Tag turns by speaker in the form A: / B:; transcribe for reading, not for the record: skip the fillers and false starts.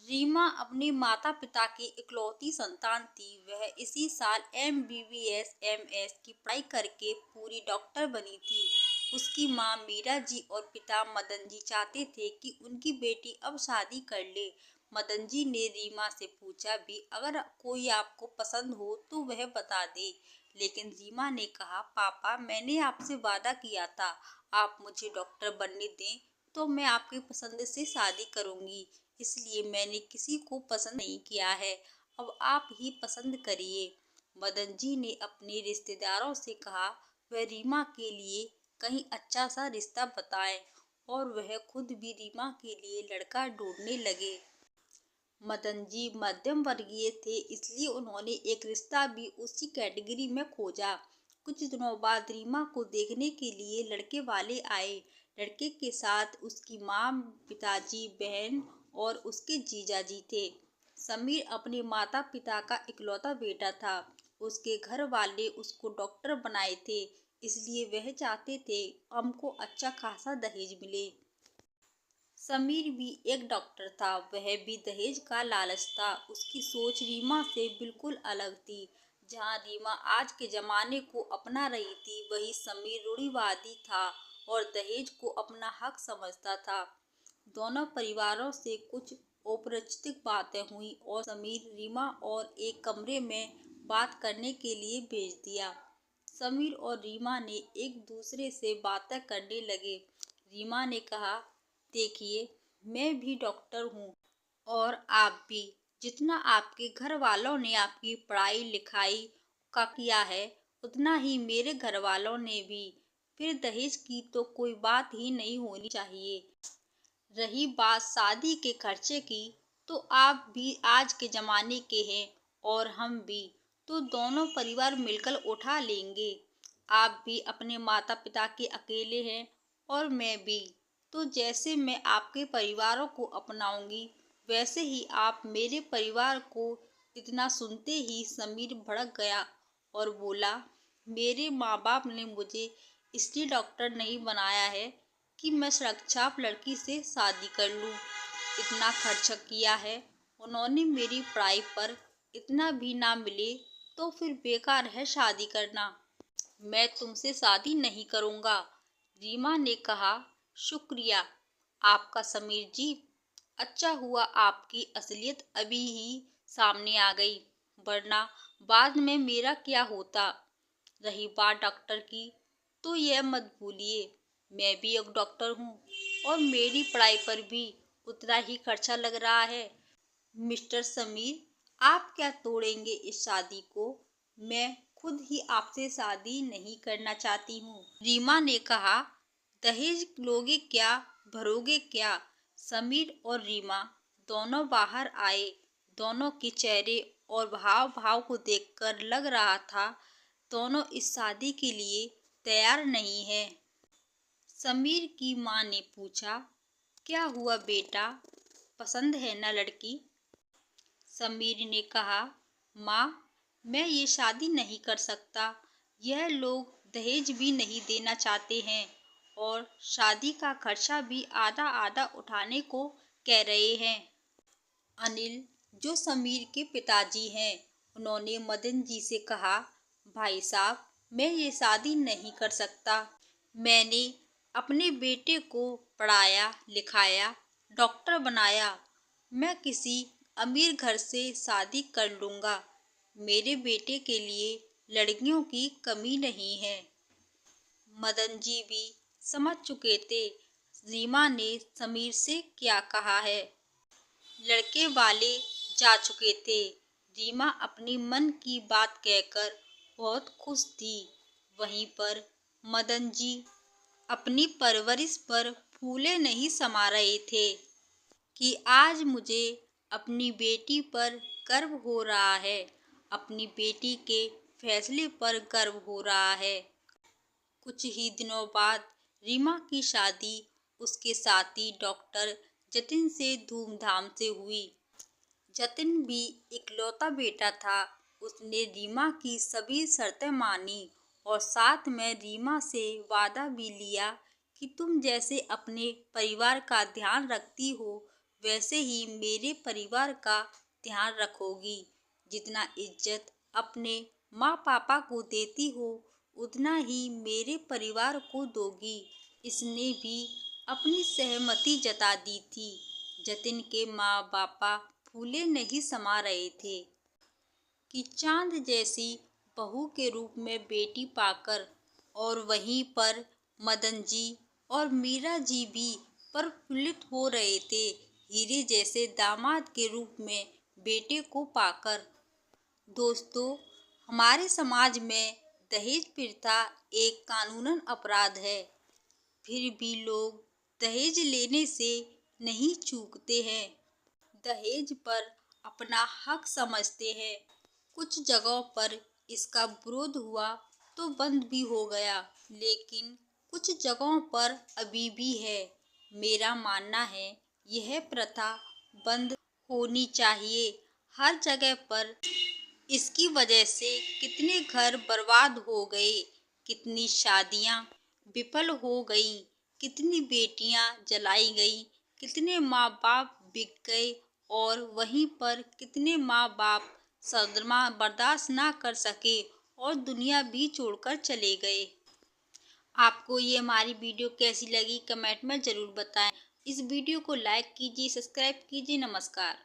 A: रीमा अपने माता पिता की इकलौती संतान थी। वह इसी साल MBBS MS की पढ़ाई करके पूरी डॉक्टर बनी थी। उसकी माँ मीरा जी और पिता मदन जी चाहते थे कि उनकी बेटी अब शादी कर ले। मदन जी ने रीमा से पूछा भी, अगर कोई आपको पसंद हो तो वह बता दे। लेकिन रीमा ने कहा, पापा मैंने आपसे वादा किया था, आप मुझे डॉक्टर बनने दें तो मैं आपकी पसंद से शादी करूंगी। इसलिए मैंने किसी को पसंद नहीं किया है, अब आप ही पसंद करिए। मदन जी ने अपने रिश्तेदारों से कहा वह रीमा के लिए कहीं अच्छा सा रिश्ता बताएं और वह खुद भी रीमा के लिए लड़का ढूंढने लगे। मदन जी मध्यम वर्गीय थे, इसलिए उन्होंने एक रिश्ता भी उसी कैटेगरी में खोजा। कुछ दिनों बाद रीमा को देखने के लिए लड़के वाले आए। लड़के के साथ उसकी माँ, पिताजी, बहन और उसके जीजाजी थे। समीर अपने माता पिता का इकलौता बेटा था। उसके घर वाले उसको डॉक्टर बनाए थे, इसलिए वह चाहते थे हमको अच्छा खासा दहेज मिले। समीर भी एक डॉक्टर था, वह भी दहेज का लालच था। उसकी सोच रीमा से बिल्कुल अलग थी। जहाँ रीमा आज के जमाने को अपना रही थी, वही समीर रूढ़िवादी था और दहेज को अपना हक समझता था। दोनों परिवारों से कुछ अप्रत्याशित बातें हुई और समीर रीमा और एक कमरे में बात करने के लिए भेज दिया। समीर और रीमा ने एक दूसरे से बातें करने लगे। रीमा ने कहा, देखिए मैं भी डॉक्टर हूँ और आप भी। जितना आपके घर वालों ने आपकी पढ़ाई लिखाई का किया है, उतना ही मेरे घर वालों ने भी। फिर दहेज की तो कोई बात ही नहीं होनी चाहिए। रही बात शादी के खर्चे की, तो आप भी आज के जमाने के हैं और हम भी, तो दोनों परिवार मिलकर उठा लेंगे। आप भी अपने माता पिता के अकेले हैं और मैं भी, तो जैसे मैं आपके परिवारों को अपनाऊंगी वैसे ही आप मेरे परिवार को। इतना सुनते ही समीर भड़क गया और बोला, मेरे माँ बाप ने मुझे इसलिए डॉक्टर नहीं बनाया है कि मैं सुरक्षाप लड़की से शादी कर लूं। इतना खर्च किया है उन्होंने मेरी पढ़ाई पर, इतना भी ना मिले तो फिर बेकार है शादी करना। मैं तुमसे शादी नहीं करूंगा। रीमा ने कहा, शुक्रिया आपका समीर जी। अच्छा हुआ आपकी असलियत अभी ही सामने आ गई, वरना बाद में मेरा क्या होता। रही बात डॉक्टर की, तो यह मत भूलिए मैं भी एक डॉक्टर हूँ और मेरी पढ़ाई पर भी उतना ही खर्चा लग रहा है। मिस्टर समीर, आप क्या तोड़ेंगे इस शादी को? मैं खुद ही आपसे शादी नहीं करना चाहती हूँ। रीमा ने कहा, दहेज लोगे क्या, भरोगे क्या? समीर और रीमा दोनों बाहर आए। दोनों के चेहरे और भाव भाव को देखकर लग रहा था दोनों इस शादी के लिए तैयार नहीं है। समीर की माँ ने पूछा, क्या हुआ बेटा, पसंद है ना लड़की? समीर ने कहा, माँ मैं ये शादी नहीं कर सकता। यह लोग दहेज भी नहीं देना चाहते हैं और शादी का खर्चा भी आधा आधा उठाने को कह रहे हैं। अनिल, जो समीर के पिताजी हैं, उन्होंने मदन जी से कहा, भाई साहब मैं ये शादी नहीं कर सकता। मैंने अपने बेटे को पढ़ाया लिखाया, डॉक्टर बनाया। मैं किसी अमीर घर से शादी कर लूँगा। मेरे बेटे के लिए लड़कियों की कमी नहीं है। मदन जी भी समझ चुके थे रीमा ने समीर से क्या कहा है। लड़के वाले जा चुके थे। रीमा अपनी मन की बात कहकर बहुत खुश थी। वहीं पर मदन जी अपनी परवरिश पर फूले नहीं समा रहे थे कि आज मुझे अपनी बेटी पर गर्व हो रहा है, अपनी बेटी के फैसले पर गर्व हो रहा है। कुछ ही दिनों बाद रीमा की शादी उसके साथी डॉक्टर जतिन से धूमधाम से हुई। जतिन भी इकलौता बेटा था। उसने रीमा की सभी शर्तें मानी और साथ में रीमा से वादा भी लिया कि तुम जैसे अपने परिवार का ध्यान रखती हो वैसे ही मेरे परिवार का ध्यान रखोगी। जितना इज्जत अपने माँ पापा को देती हो उतना ही मेरे परिवार को दोगी। इसने भी अपनी सहमति जता दी थी। जतिन के माँ पापा फूले नहीं समा रहे थे कि चांद जैसी बहू के रूप में बेटी पाकर, और वहीं पर मदन जी और मीरा जी भी प्रफुल्लित हो रहे थे हीरे जैसे दामाद के रूप में बेटे को पाकर। दोस्तों, हमारे समाज में दहेज प्रथा एक कानूनन अपराध है, फिर भी लोग दहेज लेने से नहीं चूकते हैं। दहेज पर अपना हक समझते हैं। कुछ जगहों पर इसका विरोध हुआ तो बंद भी हो गया, लेकिन कुछ जगहों पर अभी भी है। मेरा मानना है यह प्रथा बंद होनी चाहिए। हर जगह पर इसकी वजह से कितने घर बर्बाद हो गए, कितनी शादियां विफल हो गईं, कितनी बेटियां जलाई गईं, कितने माँ बाप बिक गए, और वहीं पर कितने माँ बाप सदमा बर्दाश्त ना कर सके और दुनिया भी छोड़कर चले गए। आपको ये हमारी वीडियो कैसी लगी कमेंट में ज़रूर बताएं। इस वीडियो को लाइक कीजिए, सब्सक्राइब कीजिए। नमस्कार।